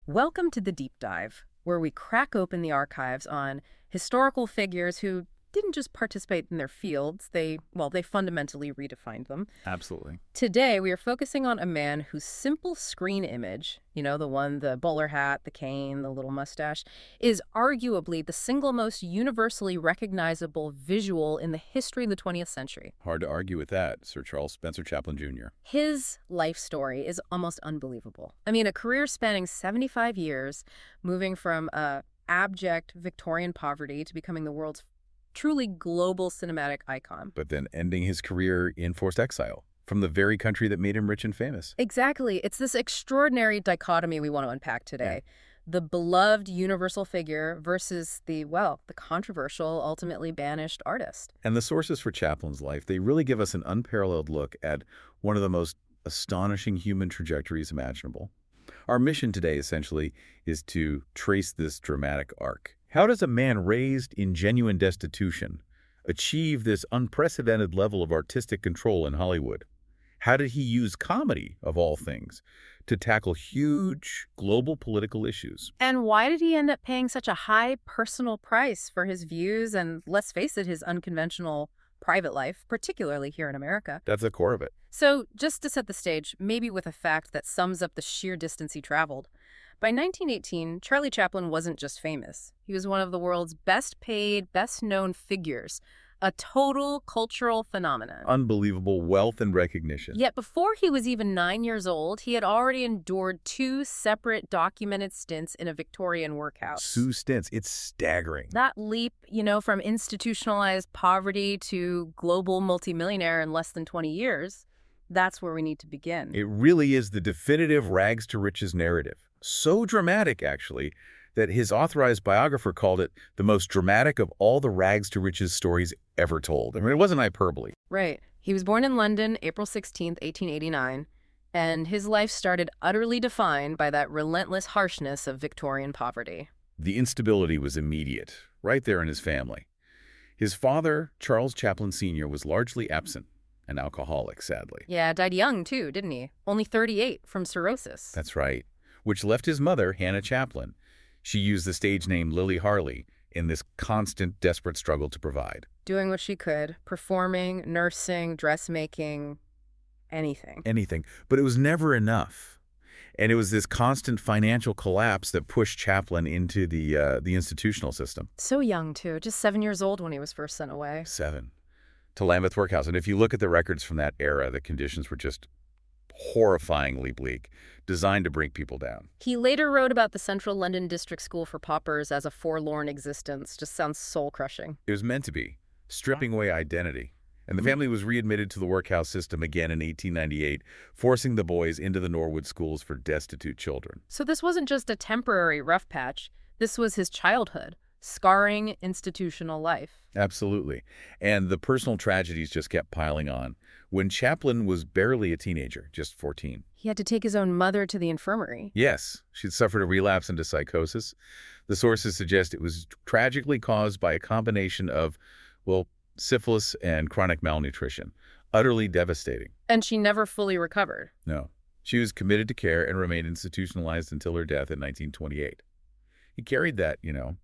Welcome to the Deep Dive, where we crack open the archives on historical figures who didn't just participate in their fields, they fundamentally redefined them. Absolutely. Today, we are focusing on a man whose simple screen image, the one, the bowler hat, the cane, the little mustache, is arguably the single most universally recognizable visual in the history of the 20th century. Hard to argue with that, Sir Charles Spencer Chaplin Jr. His life story is almost unbelievable. I mean, a career spanning 75 years, moving from abject Victorian poverty to becoming the world's truly global cinematic icon. But then ending his career in forced exile from the very country that made him rich and famous. Exactly. It's this extraordinary dichotomy we want to unpack today. Yeah. The beloved universal figure versus the controversial, ultimately banished artist. And the sources for Chaplin's life, they really give us an unparalleled look at one of the most astonishing human trajectories imaginable. Our mission today, essentially, is to trace this dramatic arc. How does a man raised in genuine destitution achieve this unprecedented level of artistic control in Hollywood? How did he use comedy, of all things, to tackle huge global political issues? And why did he end up paying such a high personal price for his views and, let's face it, his unconventional private life, particularly here in America? That's the core of it. So, just to set the stage, maybe with a fact that sums up the sheer distance he traveled. By 1918, Charlie Chaplin wasn't just famous. He was one of the world's best-paid, best-known figures, a total cultural phenomenon. Unbelievable wealth and recognition. Yet before he was even 9 years old, he had already endured 2 separate documented stints in a Victorian workhouse. 2 stints. It's staggering. That leap, from institutionalized poverty to global multimillionaire in less than 20 years, that's where we need to begin. It really is the definitive rags to riches narrative. So dramatic, actually, that his authorized biographer called it the most dramatic of all the rags to riches stories ever told. I mean, it wasn't hyperbole. Right. He was born in London, April 16th, 1889, and his life started utterly defined by that relentless harshness of Victorian poverty. The instability was immediate, right there in his family. His father, Charles Chaplin Sr., was largely absent, an alcoholic, sadly. Yeah, died young, too, didn't he? Only 38 from cirrhosis. That's right. Which left his mother, Hannah Chaplin. She used the stage name Lily Harley in this constant, desperate struggle to provide. Doing what she could, performing, nursing, dressmaking, anything. Anything. But it was never enough. And it was this constant financial collapse that pushed Chaplin into the institutional system. So young, too. Just 7 years old when he was first sent away. 7. To Lambeth Workhouse. And if you look at the records from that era, the conditions were just horrifyingly bleak, designed to bring people down. He later wrote about the Central London District School for Paupers as a forlorn existence. Just sounds soul-crushing. It was meant to be, stripping away identity. And the family was readmitted to the workhouse system again in 1898, forcing the boys into the Norwood schools for destitute children. So this wasn't just a temporary rough patch. This was his childhood, scarring institutional life. Absolutely. And the personal tragedies just kept piling on. When Chaplin was barely a teenager, just 14. He had to take his own mother to the infirmary. Yes, she'd suffered a relapse into psychosis. The sources suggest it was tragically caused by a combination of, syphilis and chronic malnutrition. Utterly devastating. And she never fully recovered. No. She was committed to care and remained institutionalized until her death in 1928. He carried that,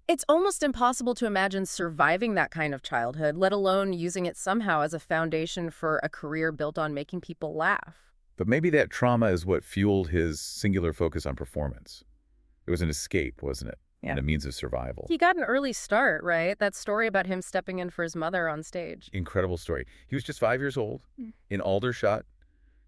It's almost impossible to imagine surviving that kind of childhood, let alone using it somehow as a foundation for a career built on making people laugh. But maybe that trauma is what fueled his singular focus on performance. It was an escape, wasn't it? Yeah. And a means of survival. He got an early start, right? That story about him stepping in for his mother on stage. Incredible story. He was just 5 years old, in Aldershot.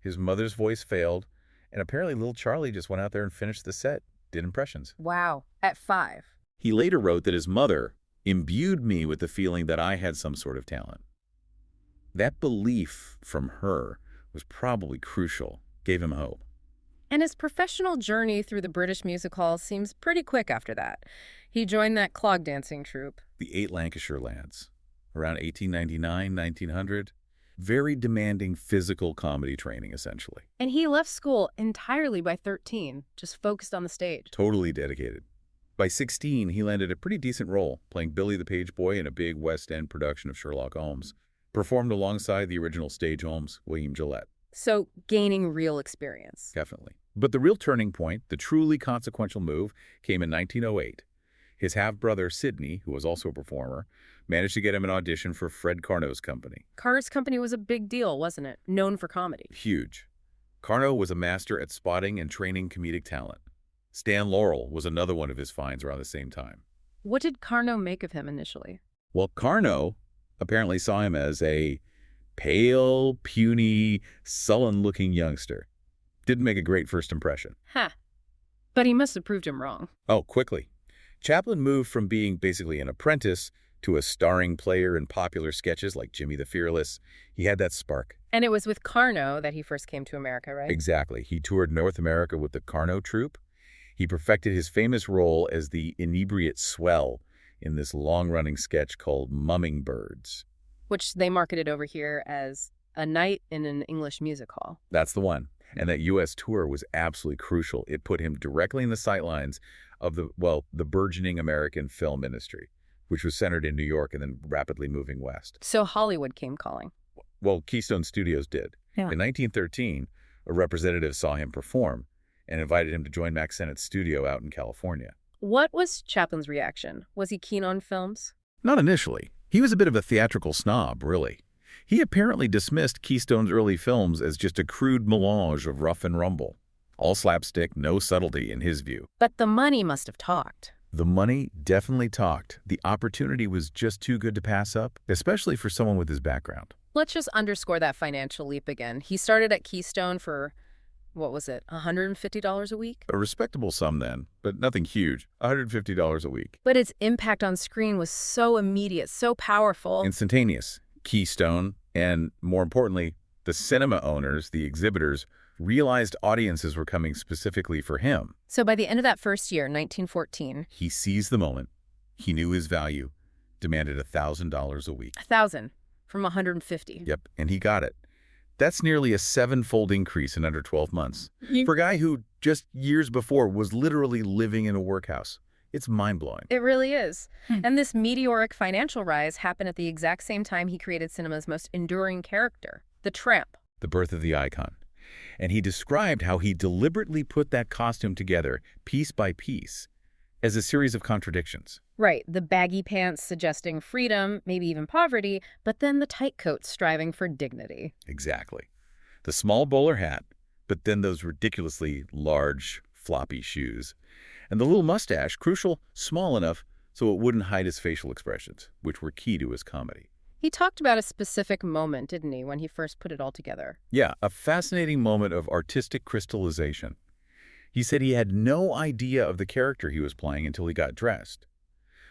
His mother's voice failed, and apparently little Charlie just went out there and finished the set. Did impressions. Wow. At 5. He later wrote that his mother imbued me with the feeling that I had some sort of talent. That belief from her was probably crucial, gave him hope. And his professional journey through the British music hall seems pretty quick after that. He joined that clog dancing troupe. The 8 Lancashire Lads, around 1899, 1900. Very demanding physical comedy training, essentially. And he left school entirely by 13, just focused on the stage. Totally dedicated. By 16, he landed a pretty decent role, playing Billy the Page Boy in a big West End production of Sherlock Holmes. Performed alongside the original stage Holmes, William Gillette. So gaining real experience. Definitely. But the real turning point, the truly consequential move, came in 1908. His half-brother, Sidney, who was also a performer, managed to get him an audition for Fred Carnot's company. Carter's company was a big deal, wasn't it? Known for comedy. Huge. Carnot was a master at spotting and training comedic talent. Stan Laurel was another one of his finds around the same time. What did Carnot make of him initially? Well, Carnot apparently saw him as a pale, puny, sullen-looking youngster. Didn't make a great first impression. Ha. But he must have proved him wrong. Oh, quickly. Chaplin moved from being basically an apprentice to a starring player in popular sketches like Jimmy the Fearless. He had that spark. And it was with Carnot that he first came to America, right? Exactly. He toured North America with the Carnot troupe. He perfected his famous role as the inebriate swell in this long-running sketch called Mumming Birds. Which they marketed over here as A Night in an English Music Hall. That's the one. And that U.S. tour was absolutely crucial. It put him directly in the sightlines of the burgeoning American film industry, which was centered in New York and then rapidly moving west. So Hollywood came calling. Well, Keystone Studios did. Yeah. In 1913, a representative saw him perform and invited him to join Mack Sennett's studio out in California. What was Chaplin's reaction? Was he keen on films? Not initially. He was a bit of a theatrical snob, really. He apparently dismissed Keystone's early films as just a crude melange of rough and rumble. All slapstick, no subtlety in his view. But the money must have talked. The money definitely talked. The opportunity was just too good to pass up, especially for someone with his background. Let's just underscore that financial leap again. He started at Keystone for, what was it, $150 a week? A respectable sum then, but nothing huge. $150 a week. But its impact on screen was so immediate, so powerful. Instantaneous. Keystone, and more importantly, the cinema owners, the exhibitors, realized audiences were coming specifically for him. So by the end of that first year, 1914, He seized the moment. He knew his value, demanded $1,000 a week. 1,000 from 150. Yep, and he got it. That's nearly a 7-fold increase in under 12 months. For a guy who just years before was literally living in a workhouse. It's mind-blowing. It really is. And this meteoric financial rise happened at the exact same time he created cinema's most enduring character, the Tramp. The birth of the icon. And he described how he deliberately put that costume together, piece by piece, as a series of contradictions. Right, the baggy pants suggesting freedom, maybe even poverty, but then the tight coats striving for dignity. Exactly. The small bowler hat, but then those ridiculously large, floppy shoes. And the little mustache, crucial, small enough so it wouldn't hide his facial expressions, which were key to his comedy. He talked about a specific moment, didn't he, when he first put it all together? Yeah, a fascinating moment of artistic crystallization. He said he had no idea of the character he was playing until he got dressed.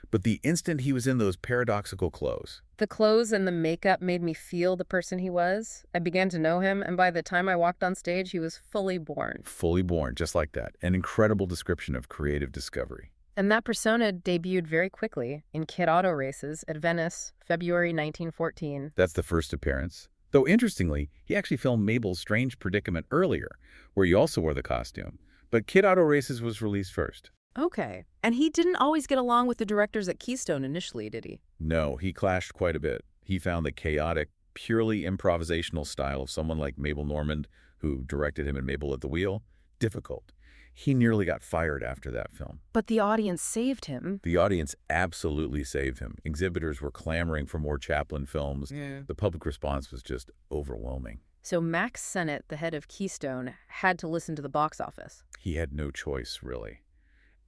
But the instant he was in those paradoxical clothes. The clothes and the makeup made me feel the person he was. I began to know him, and by the time I walked on stage, he was fully born. Fully born, just like that. An incredible description of creative discovery. And that persona debuted very quickly in Kid Auto Races at Venice, February 1914. That's the first appearance. Though interestingly, he actually filmed Mabel's Strange Predicament earlier, where he also wore the costume. But Kid Auto Races was released first. Okay. And he didn't always get along with the directors at Keystone initially, did he? No, he clashed quite a bit. He found the chaotic, purely improvisational style of someone like Mabel Normand, who directed him in Mabel at the Wheel, difficult. He nearly got fired after that film. But the audience saved him. The audience absolutely saved him. Exhibitors were clamoring for more Chaplin films. Yeah. The public response was just overwhelming. So Mack Sennett, the head of Keystone, had to listen to the box office. He had no choice, really.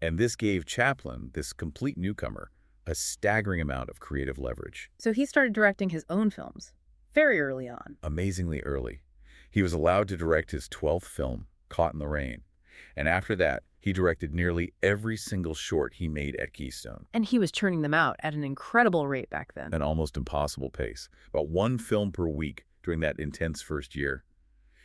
And this gave Chaplin, this complete newcomer, a staggering amount of creative leverage. So he started directing his own films, very early on. Amazingly early. He was allowed to direct his 12th film, Caught in the Rain. And after that, he directed nearly every single short he made at Keystone. And he was churning them out at an incredible rate back then. An almost impossible pace. About 1 film per week during that intense first year.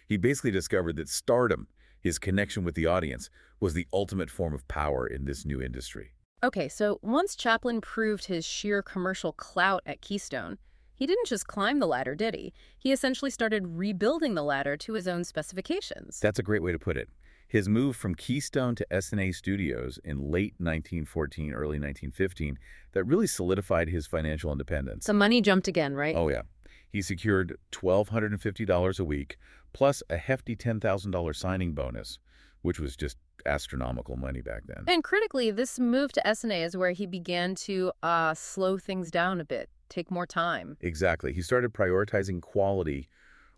He basically discovered that stardom, his connection with the audience, was the ultimate form of power in this new industry. Okay, so once Chaplin proved his sheer commercial clout at Keystone, he didn't just climb the ladder, did he? He essentially started rebuilding the ladder to his own specifications. That's a great way to put it. His move from Keystone to S&A Studios in late 1914, early 1915, that really solidified his financial independence. So money jumped again, right? Oh, yeah. He secured $1,250 a week, plus a hefty $10,000 signing bonus, which was just astronomical money back then. And critically, this move to SNA is where he began to slow things down a bit, take more time. Exactly. He started prioritizing quality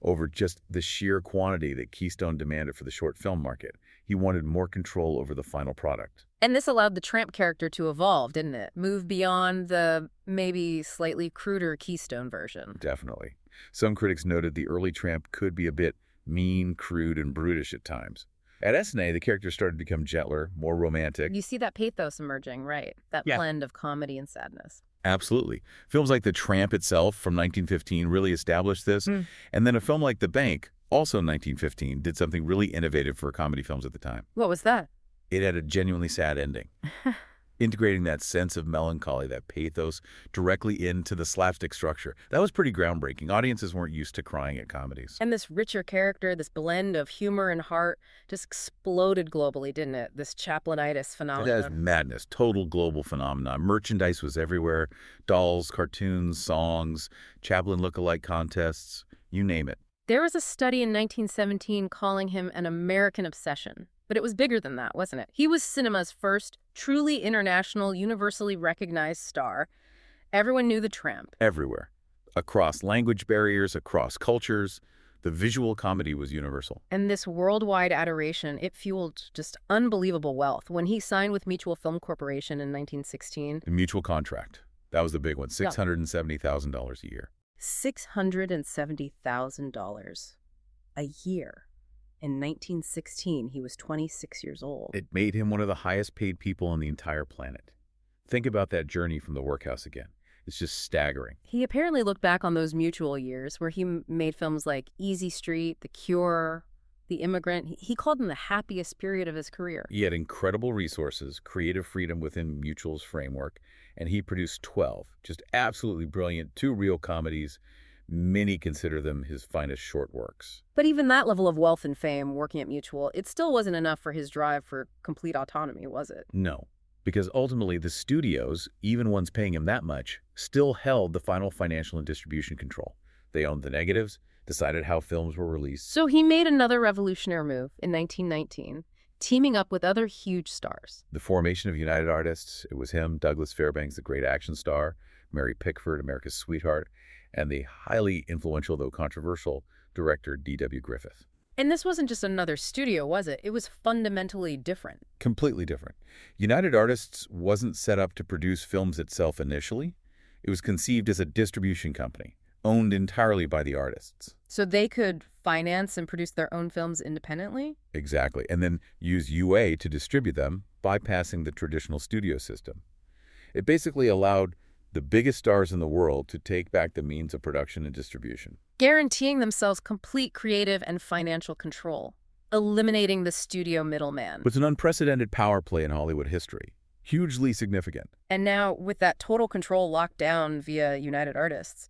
over just the sheer quantity that Keystone demanded for the short film market. He wanted more control over the final product. And this allowed the Tramp character to evolve, didn't it? Move beyond the maybe slightly cruder Keystone version. Definitely. Some critics noted the early Tramp could be a bit mean, crude, and brutish at times. At SNA, the character started to become gentler, more romantic. You see that pathos emerging, right? That Yeah. blend of comedy and sadness. Absolutely. Films like The Tramp itself from 1915 really established this. And then a film like The Bank, also 1915, did something really innovative for comedy films at the time. What was that? It had a genuinely sad ending, integrating that sense of melancholy, that pathos, directly into the slapstick structure. That was pretty groundbreaking. Audiences weren't used to crying at comedies. And this richer character, this blend of humor and heart, just exploded globally, didn't it? This Chaplinitis That is phenomenon. madness, total global phenomenon. Merchandise was everywhere, dolls, cartoons, songs, Chaplin look-alike contests, you name it. There was a study in 1917 calling him an American obsession. But it was bigger than that, wasn't it? He was cinema's first truly international, universally recognized star. Everyone knew the Tramp. Everywhere. Across language barriers, across cultures, the visual comedy was universal. And this worldwide adoration, it fueled just unbelievable wealth. When he signed with Mutual Film Corporation in 1916, The mutual contract, that was the big one, $670,000 a year. $670,000 a year. In 1916, he was 26 years old. It made him one of the highest paid people on the entire planet. Think about that journey from the workhouse again. It's just staggering. He apparently looked back on those Mutual years where he made films like Easy Street, The Cure, The Immigrant. He called them the happiest period of his career. He had incredible resources, creative freedom within Mutual's framework, and he produced 12, just absolutely brilliant, two real comedies. Many consider them his finest short works. But even that level of wealth and fame working at Mutual, it still wasn't enough for his drive for complete autonomy, was it? No, because ultimately the studios, even ones paying him that much, still held the final financial and distribution control. They owned the negatives, decided how films were released. So he made another revolutionary move in 1919, teaming up with other huge stars. The formation of United Artists, it was him, Douglas Fairbanks, the great action star, Mary Pickford, America's sweetheart, and the highly influential, though controversial, director D.W. Griffith. And this wasn't just another studio, was it? It was fundamentally different. Completely different. United Artists wasn't set up to produce films itself initially. It was conceived as a distribution company, owned entirely by the artists. So they could finance and produce their own films independently? Exactly. And then use UA to distribute them, bypassing the traditional studio system. It basically allowed the biggest stars in the world to take back the means of production and distribution. Guaranteeing themselves complete creative and financial control, eliminating the studio middleman. It's an unprecedented power play in Hollywood history. Hugely significant. And now, with that total control locked down via United Artists,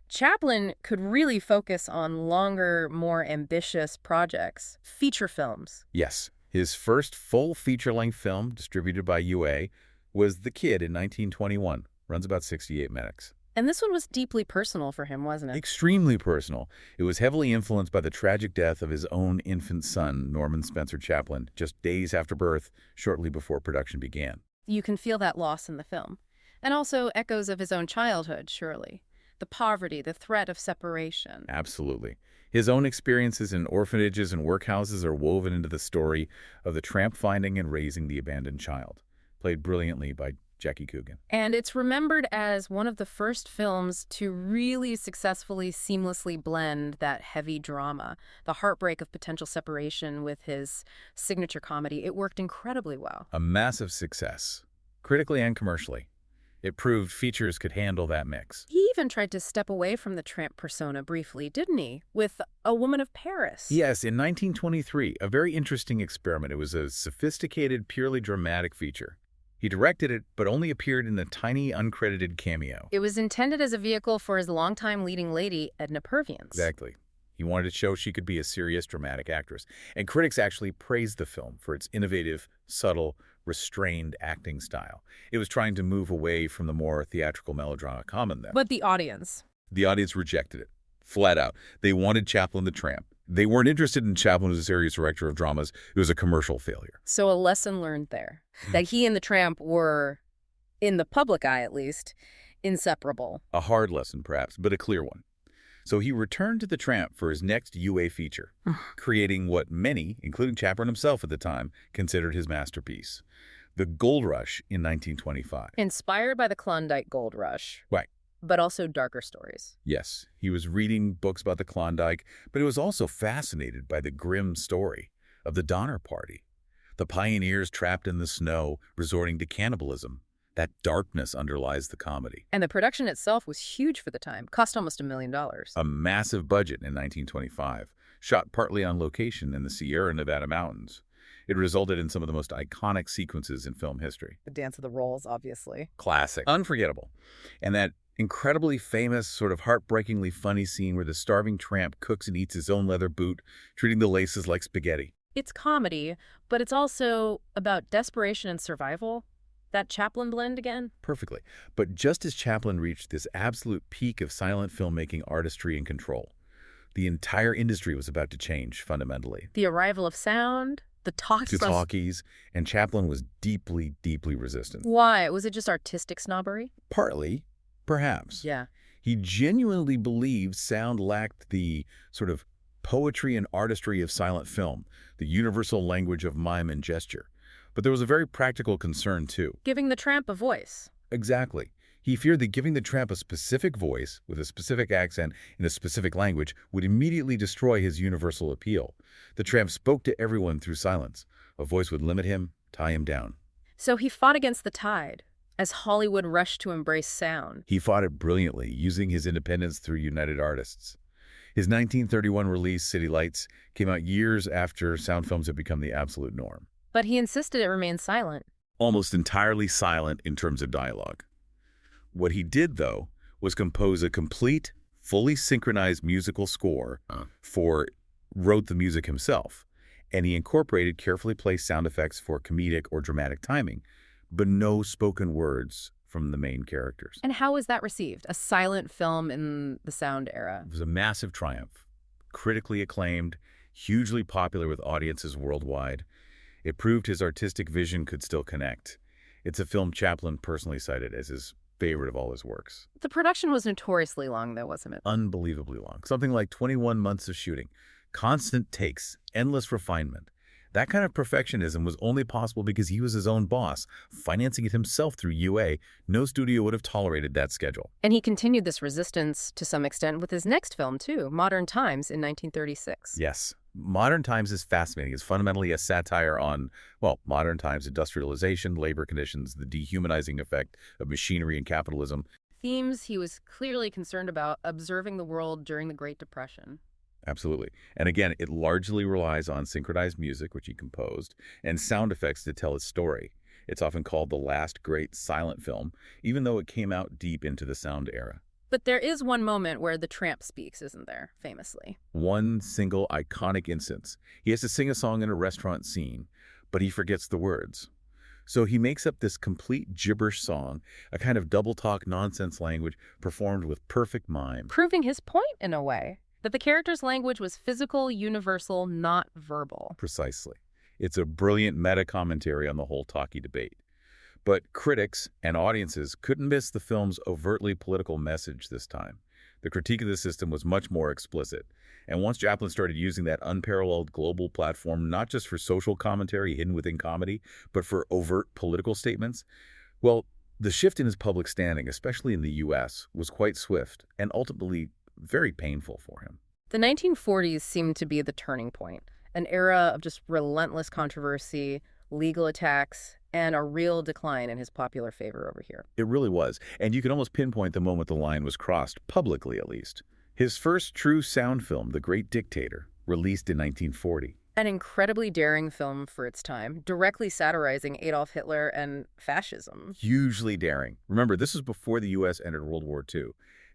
Chaplin could really focus on longer, more ambitious projects, feature films. Yes, his first full feature-length film, distributed by UA, was The Kid in 1921. Runs about 68 minutes. And this one was deeply personal for him, wasn't it? Extremely personal. It was heavily influenced by the tragic death of his own infant son, Norman Spencer Chaplin, just days after birth, shortly before production began. You can feel that loss in the film. And also echoes of his own childhood, surely. The poverty, the threat of separation. Absolutely. His own experiences in orphanages and workhouses are woven into the story of the Tramp finding and raising the abandoned child, played brilliantly by Jackie Coogan. And it's remembered as one of the first films to really successfully, seamlessly blend that heavy drama, the heartbreak of potential separation with his signature comedy. It worked incredibly well. A massive success, critically and commercially. It proved features could handle that mix. He even tried to step away from the Tramp persona briefly, didn't he? With A Woman of Paris. Yes, in 1923, a very interesting experiment. It was a sophisticated, purely dramatic feature. He directed it, but only appeared in a tiny, uncredited cameo. It was intended as a vehicle for his longtime leading lady, Edna Purviance. Exactly. He wanted to show she could be a serious, dramatic actress. And critics actually praised the film for its innovative, subtle, restrained acting style. It was trying to move away from the more theatrical melodrama common then. But the audience. The audience rejected it, flat out. They wanted Chaplin the Tramp. They weren't interested in Chaplin as a serious director of dramas. It was a commercial failure. So a lesson learned there, that he and the Tramp were, in the public eye at least, inseparable. A hard lesson, perhaps, but a clear one. So he returned to the Tramp for his next UA feature, creating what many, including Chaplin himself at the time, considered his masterpiece, The Gold Rush in 1925. Inspired by the Klondike Gold Rush. Right. But also darker stories. Yes, he was reading books about the Klondike, but he was also fascinated by the grim story of the Donner Party. The pioneers trapped in the snow, resorting to cannibalism. That darkness underlies the comedy. And the production itself was huge for the time, cost almost $1 million. A massive budget in 1925, shot partly on location in the Sierra Nevada mountains. It resulted in some of the most iconic sequences in film history. The Dance of the Rolls, obviously. Classic. Unforgettable. And that incredibly famous, sort of heartbreakingly funny scene where the starving tramp cooks and eats his own leather boot, treating the laces like spaghetti. It's comedy, but it's also about desperation and survival. That Chaplin blend again? Perfectly. But just as Chaplin reached this absolute peak of silent filmmaking artistry and control, the entire industry was about to change fundamentally. The arrival of sound, the talkies, and Chaplin was deeply, deeply resistant. Why? Was it just artistic snobbery? Partly, perhaps. Yeah. He genuinely believed sound lacked the sort of poetry and artistry of silent film, the universal language of mime and gesture. But there was a very practical concern, too. Giving the Tramp a voice. Exactly. He feared that giving the Tramp a specific voice, with a specific accent, in a specific language, would immediately destroy his universal appeal. The Tramp spoke to everyone through silence. A voice would limit him, tie him down. So he fought against the tide, as Hollywood rushed to embrace sound. He fought it brilliantly, using his independence through United Artists. His 1931 release, City Lights, came out years after sound films had become the absolute norm. But he insisted it remain silent. Almost entirely silent in terms of dialogue. What he did, though, was compose a complete, fully synchronized musical score wrote the music himself, and he incorporated carefully placed sound effects for comedic or dramatic timing, but no spoken words from the main characters. And how was that received? A silent film in the sound era? It was a massive triumph, critically acclaimed, hugely popular with audiences worldwide. It proved his artistic vision could still connect. It's a film Chaplin personally cited as his favorite of all his works. The production was notoriously long, though, wasn't it? Unbelievably long. Something like 21 months of shooting. Constant takes, endless refinement. That kind of perfectionism was only possible because he was his own boss, financing it himself through UA. No studio would have tolerated that schedule. And he continued this resistance to some extent with his next film, too, Modern Times in 1936. Yes. Modern Times is fascinating. It's fundamentally a satire on, well, modern times, industrialization, labor conditions, the dehumanizing effect of machinery and capitalism. Themes he was clearly concerned about, observing the world during the Great Depression. Absolutely. And again, it largely relies on synchronized music, which he composed, and sound effects to tell its story. It's often called the last great silent film, even though it came out deep into the sound era. But there is one moment where the Tramp speaks, isn't there, famously? One single iconic instance. He has to sing a song in a restaurant scene, but he forgets the words. So he makes up this complete gibberish song, a kind of double-talk nonsense language performed with perfect mime. Proving his point, in a way, that the character's language was physical, universal, not verbal. Precisely. It's a brilliant meta-commentary on the whole talkie debate. But critics and audiences couldn't miss the film's overtly political message this time. The critique of the system was much more explicit. And once Chaplin started using that unparalleled global platform, not just for social commentary hidden within comedy, but for overt political statements, well, the shift in his public standing, especially in the U.S., was quite swift and ultimately very painful for him. The 1940s seemed to be the turning point, an era of just relentless controversy, legal attacks, and a real decline in his popular favor over here. It really was, and you could almost pinpoint the moment the line was crossed, publicly at least. His first true sound film, The Great Dictator, released in 1940. An incredibly daring film for its time, directly satirizing Adolf Hitler and fascism. Hugely daring. Remember, this was before the U.S. entered World War II.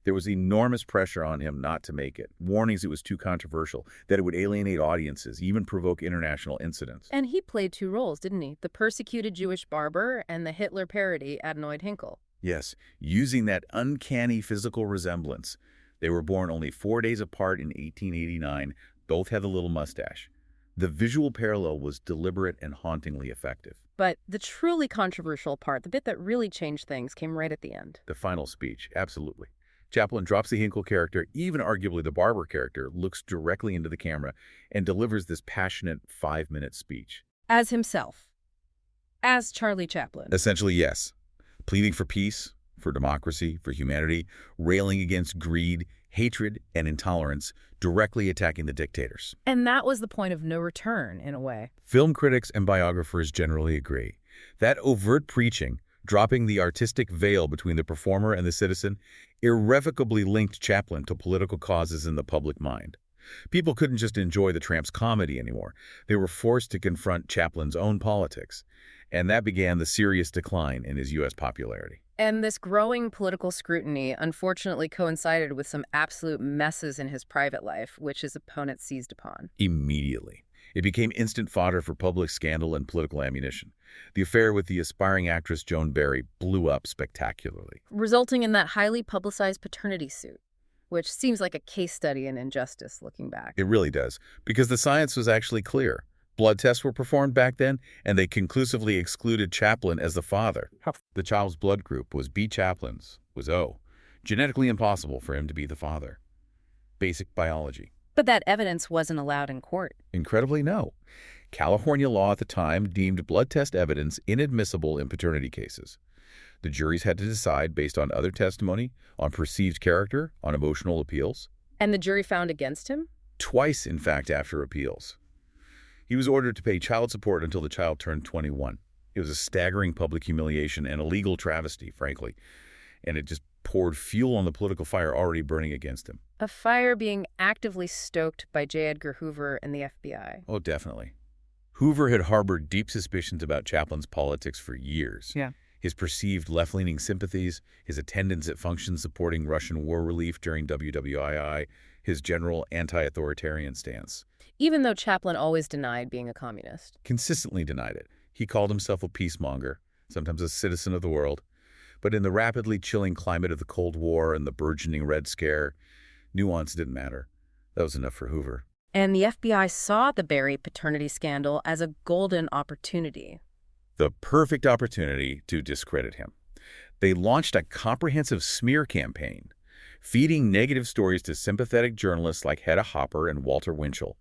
There was enormous pressure on him not to make it, warnings it was too controversial, that it would alienate audiences, even provoke international incidents. And he played two roles, didn't he? The persecuted Jewish barber and the Hitler parody Adenoid Hinkle. Yes, using that uncanny physical resemblance. They were born only 4 days apart in 1889, Both had the little mustache. The visual parallel was deliberate and hauntingly effective. But the truly controversial part, the bit that really changed things, came right at the end. The final speech, absolutely. Chaplin drops the Hinkle character, even arguably the Barber character, looks directly into the camera and delivers this passionate 5-minute speech. As himself. As Charlie Chaplin. Essentially, yes. Pleading for peace, for democracy, for humanity, railing against greed, hatred, and intolerance, directly attacking the dictators. And that was the point of no return, in a way. Film critics and biographers generally agree. That overt preaching, dropping the artistic veil between the performer and the citizen, irrevocably linked Chaplin to political causes in the public mind. People couldn't just enjoy the Tramp's comedy anymore. They were forced to confront Chaplin's own politics. And that began the serious decline in his U.S. popularity. And this growing political scrutiny unfortunately coincided with some absolute messes in his private life, which his opponents seized upon. Immediately. It became instant fodder for public scandal and political ammunition. The affair with the aspiring actress Joan Barry blew up spectacularly, resulting in that highly publicized paternity suit, which seems like a case study in injustice looking back. It really does, because the science was actually clear. Blood tests were performed back then, and they conclusively excluded Chaplin as the father. The child's blood group was B. Chaplin's, was O. Genetically impossible for him to be the father. Basic biology. But that evidence wasn't allowed in court. Incredibly, no. California law at the time deemed blood test evidence inadmissible in paternity cases. The juries had to decide based on other testimony, on perceived character, on emotional appeals. And the jury found against him? Twice, in fact, after appeals. He was ordered to pay child support until the child turned 21. It was a staggering public humiliation and a legal travesty, frankly. And it just poured fuel on the political fire already burning against him. A fire being actively stoked by J. Edgar Hoover and the FBI. Oh, definitely. Hoover had harbored deep suspicions about Chaplin's politics for years. Yeah. His perceived left-leaning sympathies, his attendance at functions supporting Russian war relief during WWII, his general anti-authoritarian stance. Even though Chaplin always denied being a communist. Consistently denied it. He called himself a peacemonger, sometimes a citizen of the world. But in the rapidly chilling climate of the Cold War and the burgeoning Red Scare, nuance didn't matter. That was enough for Hoover. And the FBI saw the Barry paternity scandal as a golden opportunity. The perfect opportunity to discredit him. They launched a comprehensive smear campaign, feeding negative stories to sympathetic journalists like Hedda Hopper and Walter Winchell,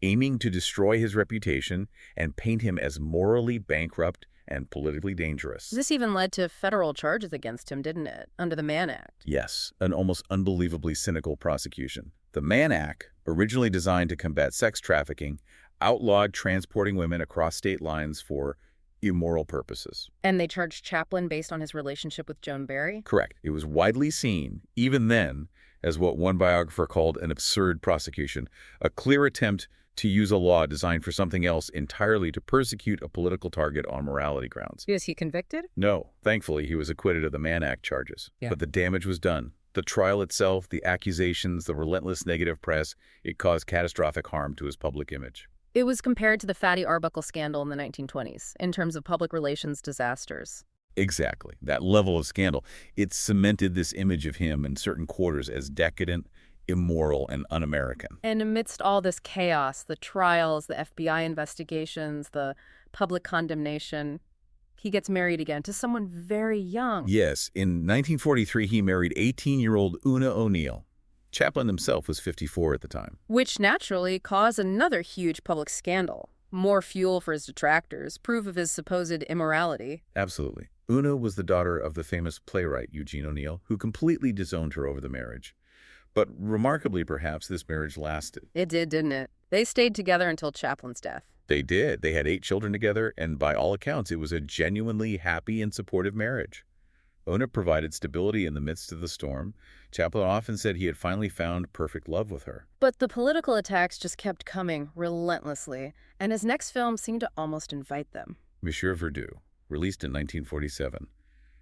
aiming to destroy his reputation and paint him as morally bankrupt and politically dangerous. This even led to federal charges against him, didn't it, under the Mann Act? Yes, an almost unbelievably cynical prosecution. The Mann Act, originally designed to combat sex trafficking, outlawed transporting women across state lines for immoral purposes. And they charged Chaplin based on his relationship with Joan Barry? Correct. It was widely seen, even then, as what one biographer called an absurd prosecution, a clear attempt to use a law designed for something else entirely to persecute a political target on morality grounds. Was he convicted? No. Thankfully, he was acquitted of the Mann Act charges. Yeah. But the damage was done. The trial itself, the accusations, the relentless negative press, it caused catastrophic harm to his public image. It was compared to the Fatty Arbuckle scandal in the 1920s in terms of public relations disasters. Exactly. That level of scandal. It cemented this image of him in certain quarters as decadent, immoral, and un-American. And amidst all this chaos, the trials, the FBI investigations, the public condemnation, he gets married again to someone very young. Yes. In 1943, he married 18-year-old Una O'Neill. Chaplin himself was 54 at the time. Which naturally caused another huge public scandal. More fuel for his detractors, proof of his supposed immorality. Absolutely. Una was the daughter of the famous playwright Eugene O'Neill, who completely disowned her over the marriage. But remarkably, perhaps, this marriage lasted. It did, didn't it? They stayed together until Chaplin's death. They did. They had 8 children together, and by all accounts, it was a genuinely happy and supportive marriage. Ona provided stability in the midst of the storm. Chaplin often said he had finally found perfect love with her. But the political attacks just kept coming relentlessly, and his next film seemed to almost invite them. Monsieur Verdoux, released in 1947.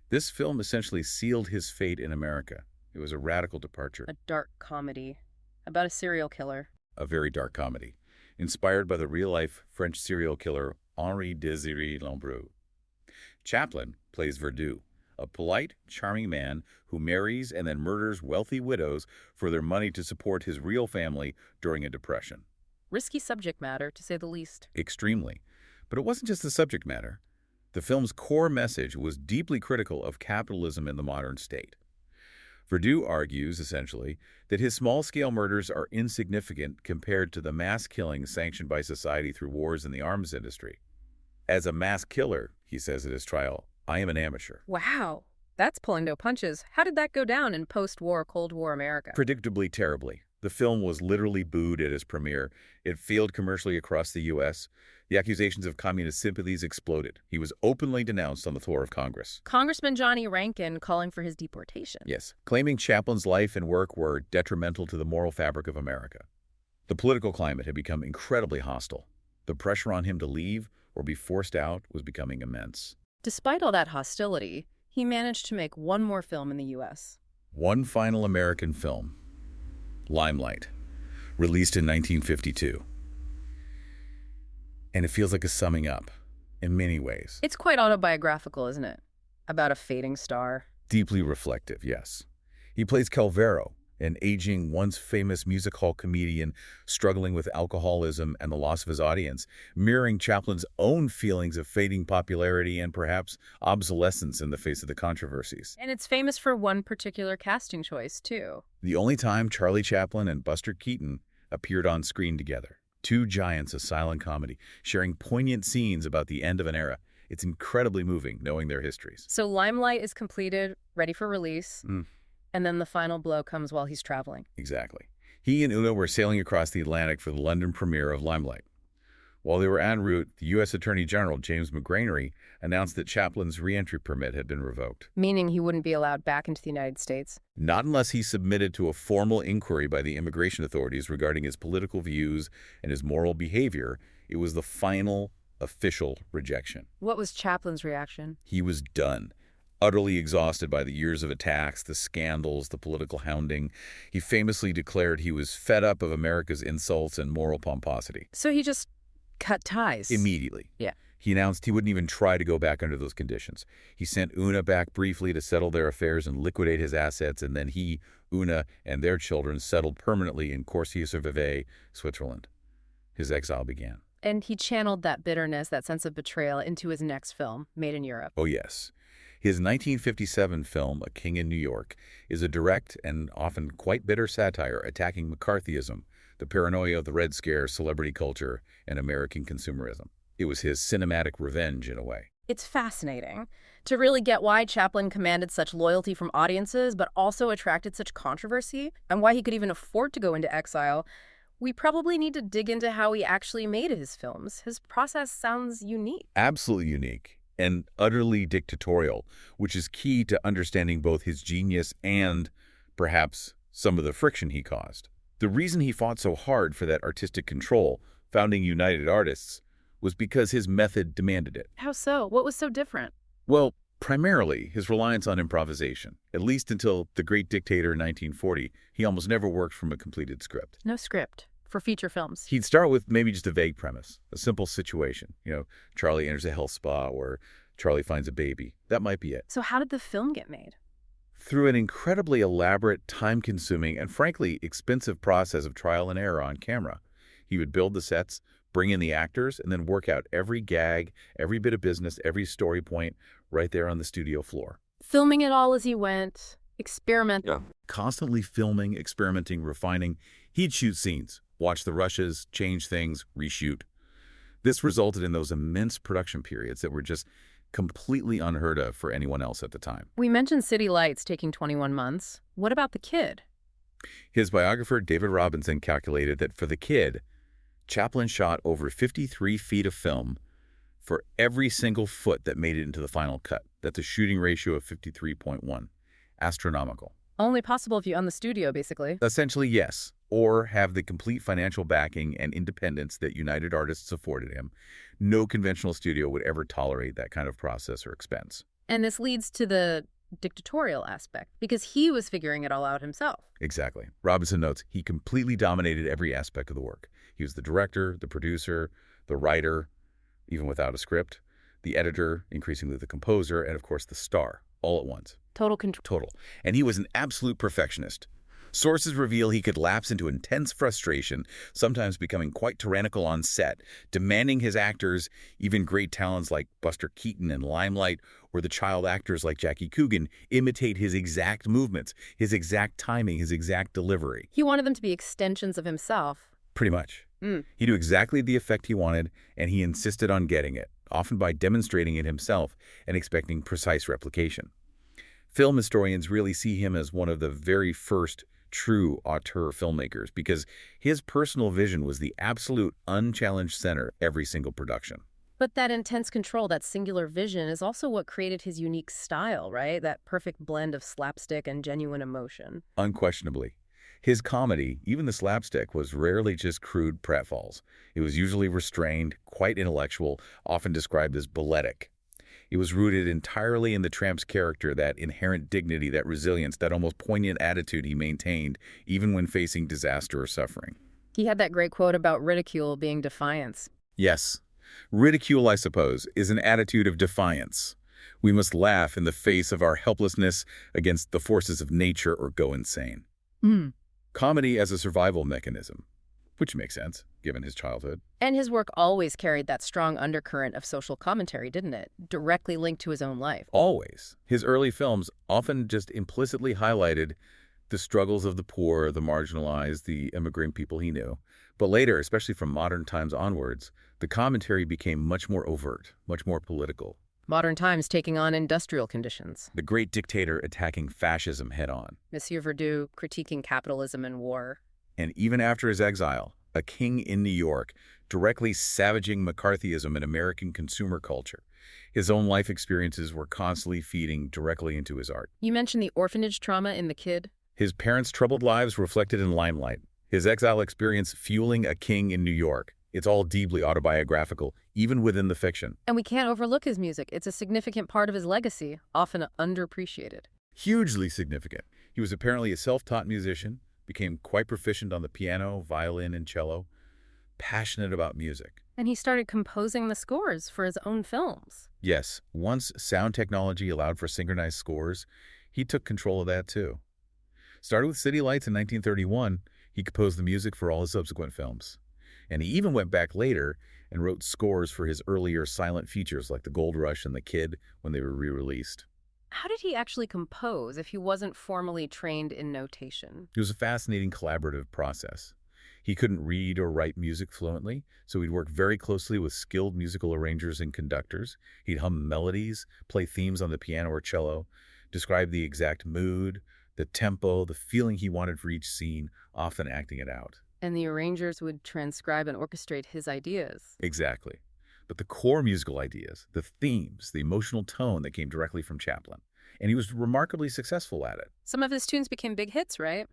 This film essentially sealed his fate in America. It was a radical departure. A dark comedy about a serial killer. A very dark comedy, inspired by the real-life French serial killer Henri Désiré Lambrou. Chaplin plays Verdoux, a polite, charming man who marries and then murders wealthy widows for their money to support his real family during a depression. Risky subject matter, to say the least. Extremely. But it wasn't just the subject matter. The film's core message was deeply critical of capitalism in the modern state. Verdu argues, essentially, that his small-scale murders are insignificant compared to the mass killings sanctioned by society through wars in the arms industry. As a mass killer, he says at his trial, I am an amateur. Wow, that's pulling no punches. How did that go down in post-war, Cold War America? Predictably terribly. The film was literally booed at its premiere. It failed commercially across the U.S. The accusations of communist sympathies exploded. He was openly denounced on the floor of Congress. Congressman Johnny Rankin calling for his deportation. Yes, claiming Chaplin's life and work were detrimental to the moral fabric of America. The political climate had become incredibly hostile. The pressure on him to leave or be forced out was becoming immense. Despite all that hostility, he managed to make one more film in the U.S. One final American film, Limelight, released in 1952. And it feels like a summing up, in many ways. It's quite autobiographical, isn't it? About a fading star. Deeply reflective, yes. He plays Calvero, an aging, once famous music hall comedian struggling with alcoholism and the loss of his audience, mirroring Chaplin's own feelings of fading popularity and perhaps obsolescence in the face of the controversies. And it's famous for one particular casting choice, too. The only time Charlie Chaplin and Buster Keaton appeared on screen together. Two giants of silent comedy, sharing poignant scenes about the end of an era. It's incredibly moving, knowing their histories. So Limelight is completed, ready for release, and then the final blow comes while he's traveling. Exactly. He and Una were sailing across the Atlantic for the London premiere of Limelight. While they were en route, the U.S. Attorney General, James McGranary, announced that Chaplin's re-entry permit had been revoked. Meaning he wouldn't be allowed back into the United States? Not unless he submitted to a formal inquiry by the immigration authorities regarding his political views and his moral behavior. It was the final, official rejection. What was Chaplin's reaction? He was done. Utterly exhausted by the years of attacks, the scandals, the political hounding. He famously declared he was fed up of America's insults and moral pomposity. So he just cut ties? Immediately. Yeah. He announced he wouldn't even try to go back under those conditions. He sent Una back briefly to settle their affairs and liquidate his assets, and then he, Una, and their children settled permanently in Corsier-sur-Vevey, Switzerland. His exile began. And he channeled that bitterness, that sense of betrayal, into his next film, Made in Europe. Oh, yes. His 1957 film, A King in New York, is a direct and often quite bitter satire attacking McCarthyism, the paranoia of the Red Scare, celebrity culture, and American consumerism. It was his cinematic revenge in a way. It's fascinating to really get why Chaplin commanded such loyalty from audiences, but also attracted such controversy, and why he could even afford to go into exile. We probably need to dig into how he actually made his films. His process sounds unique. Absolutely unique and utterly dictatorial, which is key to understanding both his genius and, perhaps, some of the friction he caused. The reason he fought so hard for that artistic control, founding United Artists, was because his method demanded it. How so? What was so different? Well, primarily his reliance on improvisation. At least until The Great Dictator in 1940, he almost never worked from a completed script. No script for feature films. He'd start with maybe just a vague premise, a simple situation. Charlie enters a health spa or Charlie finds a baby. That might be it. So how did the film get made? Through an incredibly elaborate, time-consuming, and frankly expensive process of trial and error on camera. He would build the sets, bring in the actors, and then work out every gag, every bit of business, every story point right there on the studio floor. Filming it all as he went, experiment. Yeah. Constantly filming, experimenting, refining. He'd shoot scenes, watch the rushes, change things, reshoot. This resulted in those immense production periods that were just completely unheard of for anyone else at the time. We mentioned City Lights taking 21 months. What about The Kid? His biographer, David Robinson, calculated that for The Kid, Chaplin shot over 53 feet of film for every single foot that made it into the final cut. That's a shooting ratio of 53.1. Astronomical. Only possible if you own the studio, basically. Essentially, yes. Or have the complete financial backing and independence that United Artists afforded him. No conventional studio would ever tolerate that kind of process or expense. And this leads to the dictatorial aspect, because he was figuring it all out himself. Exactly. Robinson notes he completely dominated every aspect of the work. He was the director, the producer, the writer, even without a script, the editor, increasingly the composer, and of course the star, all at once. Total control. Total. And he was an absolute perfectionist. Sources reveal he could lapse into intense frustration, sometimes becoming quite tyrannical on set, demanding his actors, even great talents like Buster Keaton in Limelight, or the child actors like Jackie Coogan, imitate his exact movements, his exact timing, his exact delivery. He wanted them to be extensions of himself. Pretty much. Mm. He knew exactly the effect he wanted, and he insisted on getting it, often by demonstrating it himself and expecting precise replication. Film historians really see him as one of the very first true auteur filmmakers because his personal vision was the absolute unchallenged center every single production. But that intense control, that singular vision, is also what created his unique style, right? That perfect blend of slapstick and genuine emotion. Unquestionably. His comedy, even the slapstick, was rarely just crude pratfalls. It was usually restrained, quite intellectual, often described as balletic. It was rooted entirely in the Tramp's character, that inherent dignity, that resilience, that almost poignant attitude he maintained, even when facing disaster or suffering. He had that great quote about ridicule being defiance. Yes. Ridicule, I suppose, is an attitude of defiance. We must laugh in the face of our helplessness against the forces of nature or go insane. Mm. Comedy as a survival mechanism, which makes sense, given his childhood. And his work always carried that strong undercurrent of social commentary, didn't it? Directly linked to his own life. Always. His early films often just implicitly highlighted the struggles of the poor, the marginalized, the immigrant people he knew. But later, especially from modern times onwards, the commentary became much more overt, much more political. Modern times taking on industrial conditions. The great dictator attacking fascism head-on. Monsieur Verdoux critiquing capitalism and war. And even after his exile, a king in New York, directly savaging McCarthyism in American consumer culture. His own life experiences were constantly feeding directly into his art. You mentioned the orphanage trauma in The Kid. His parents' troubled lives reflected in Limelight. His exile experience fueling a king in New York. It's all deeply autobiographical, even within the fiction. And we can't overlook his music. It's a significant part of his legacy, often underappreciated. Hugely significant. He was apparently a self-taught musician, became quite proficient on the piano, violin, and cello, passionate about music. And he started composing the scores for his own films. Yes, once sound technology allowed for synchronized scores, he took control of that too. Started with City Lights in 1931, he composed the music for all his subsequent films. And he even went back later and wrote scores for his earlier silent features like The Gold Rush and The Kid when they were re-released. How did he actually compose if he wasn't formally trained in notation? It was a fascinating collaborative process. He couldn't read or write music fluently, so he'd work very closely with skilled musical arrangers and conductors. He'd hum melodies, play themes on the piano or cello, describe the exact mood, the tempo, the feeling he wanted for each scene, often acting it out. And the arrangers would transcribe and orchestrate his ideas. Exactly. But the core musical ideas, the themes, the emotional tone that came directly from Chaplin. And he was remarkably successful at it. Some of his tunes became big hits, right?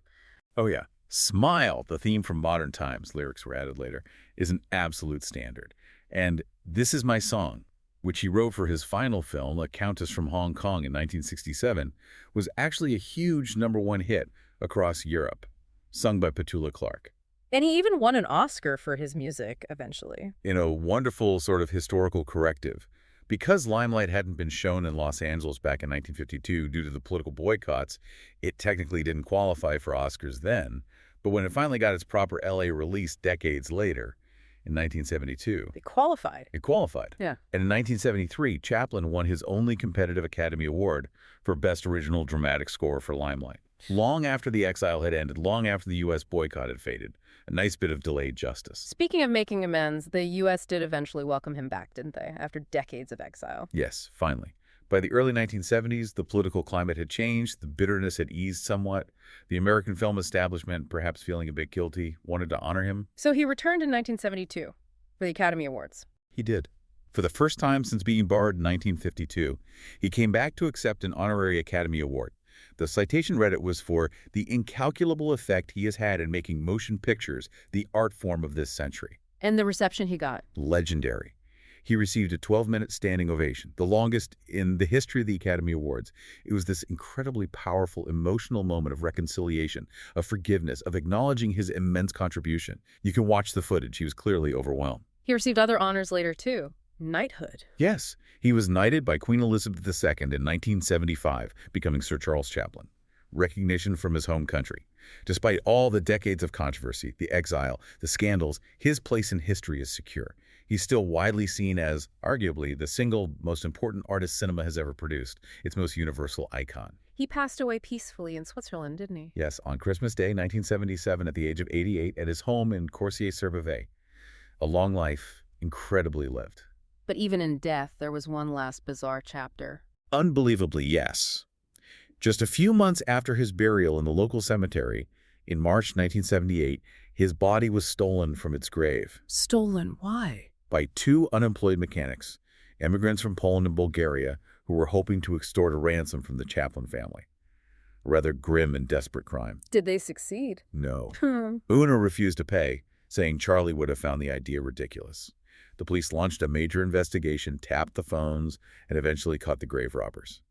Oh yeah. Smile, the theme from Modern Times, lyrics were added later, is an absolute standard. And This Is My Song, which he wrote for his final film, A Countess from Hong Kong in 1967, was actually a huge #1 hit across Europe, sung by Petula Clark. And he even won an Oscar for his music eventually. In a wonderful sort of historical corrective. Because Limelight hadn't been shown in Los Angeles back in 1952 due to the political boycotts, it technically didn't qualify for Oscars then. But when it finally got its proper LA release decades later, in 1972, They qualified. it qualified. Yeah. And in 1973, Chaplin won his only competitive Academy Award for Best Original Dramatic Score for Limelight. Long after the exile had ended, long after the U.S. boycott had faded. A nice bit of delayed justice. Speaking of making amends, the U.S. did eventually welcome him back, didn't they, after decades of exile? Yes, finally. By the early 1970s, the political climate had changed, the bitterness had eased somewhat. The American film establishment, perhaps feeling a bit guilty, wanted to honor him. So he returned in 1972 for the Academy Awards. He did. For the first time since being barred in 1952, he came back to accept an honorary Academy Award. The citation read it was for the incalculable effect he has had in making motion pictures the art form of this century. And the reception he got. Legendary. He received a 12-minute standing ovation, the longest in the history of the Academy Awards. It was this incredibly powerful, emotional moment of reconciliation, of forgiveness, of acknowledging his immense contribution. You can watch the footage. He was clearly overwhelmed. He received other honors later, too. Knighthood. Yes, he was knighted by Queen Elizabeth II in 1975, becoming Sir Charles Chaplin. recognition from his home country. Despite all the decades of controversy, the exile, the scandals, his place in history is secure. He's still widely seen as, arguably, the single most important artist cinema has ever produced, its most universal icon. He passed away peacefully in Switzerland, didn't he? Yes, on Christmas Day, 1977, at the age of 88, at his home in Corsier-sur-Vevey. A long life, incredibly lived. But even in death, there was one last bizarre chapter. Unbelievably, yes. Just a few months after his burial in the local cemetery, in March 1978, his body was stolen from its grave. Stolen? Why? By two unemployed mechanics, immigrants from Poland and Bulgaria, who were hoping to extort a ransom from the Chaplin family. A rather grim and desperate crime. Did they succeed? No. Una refused to pay, saying Charlie would have found the idea ridiculous. The police launched a major investigation, tapped the phones, and eventually caught the grave robbers.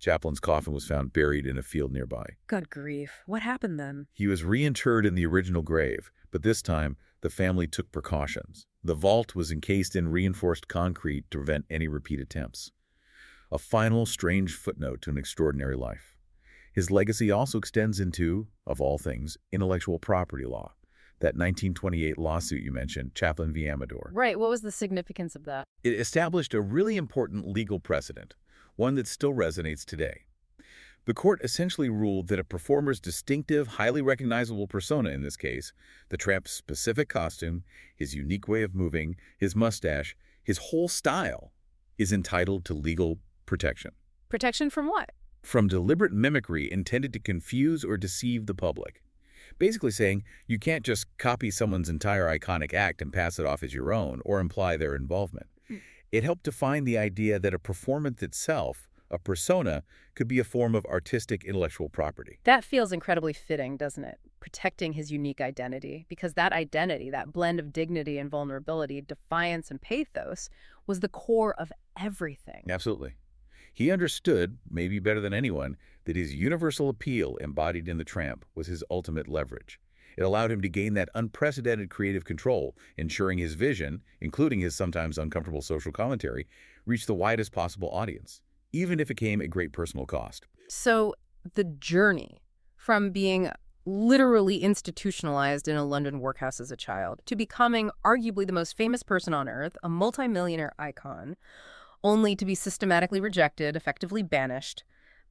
Chaplin's coffin was found buried in a field nearby. Good grief. What happened then? He was reinterred in the original grave, but this time the family took precautions. The vault was encased in reinforced concrete to prevent any repeat attempts. A final, strange footnote to an extraordinary life. His legacy also extends into, of all things, intellectual property law. That 1928 lawsuit you mentioned, Chaplin v. Amador. Right. What was the significance of that? It established a really important legal precedent, one that still resonates today. The court essentially ruled that a performer's distinctive, highly recognizable persona in this case, the Tramp's specific costume, his unique way of moving, his mustache, his whole style, is entitled to legal protection. Protection from what? From deliberate mimicry intended to confuse or deceive the public. Basically saying you can't just copy someone's entire iconic act and pass it off as your own or imply their involvement. It helped define the idea that a performance itself, a persona, could be a form of artistic intellectual property. That feels incredibly fitting, doesn't it? Protecting his unique identity, because that identity, that blend of dignity and vulnerability, defiance and pathos, was the core of everything. Absolutely. He understood, maybe better than anyone, that his universal appeal embodied in the Tramp was his ultimate leverage. It allowed him to gain that unprecedented creative control, ensuring his vision, including his sometimes uncomfortable social commentary, reached the widest possible audience, even if it came at great personal cost. So the journey from being literally institutionalized in a London workhouse as a child to becoming arguably the most famous person on earth, a multimillionaire icon, only to be systematically rejected, effectively banished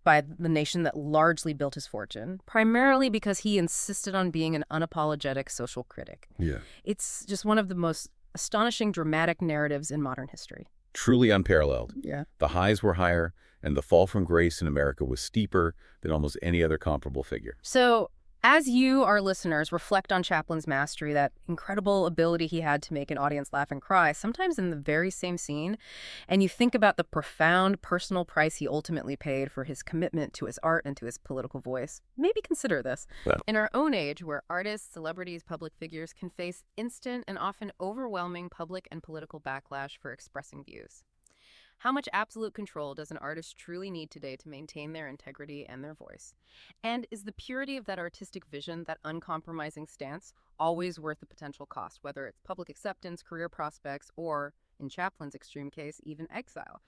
by the nation that largely built his fortune, primarily because he insisted on being an unapologetic social critic. Yeah. It's just one of the most astonishing dramatic narratives in modern history. Truly unparalleled. Yeah. The highs were higher, and the fall from grace in America was steeper than almost any other comparable figure. So, as you, our listeners, reflect on Chaplin's mastery, that incredible ability he had to make an audience laugh and cry, sometimes in the very same scene, and you think about the profound personal price he ultimately paid for his commitment to his art and to his political voice, maybe consider this. Well, In our own age, where artists, celebrities, public figures can face instant and often overwhelming public and political backlash for expressing views, how much absolute control does an artist truly need today to maintain their integrity and their voice? And is the purity of that artistic vision, that uncompromising stance, always worth the potential cost, whether it's public acceptance, career prospects, or, in Chaplin's extreme case, even exile?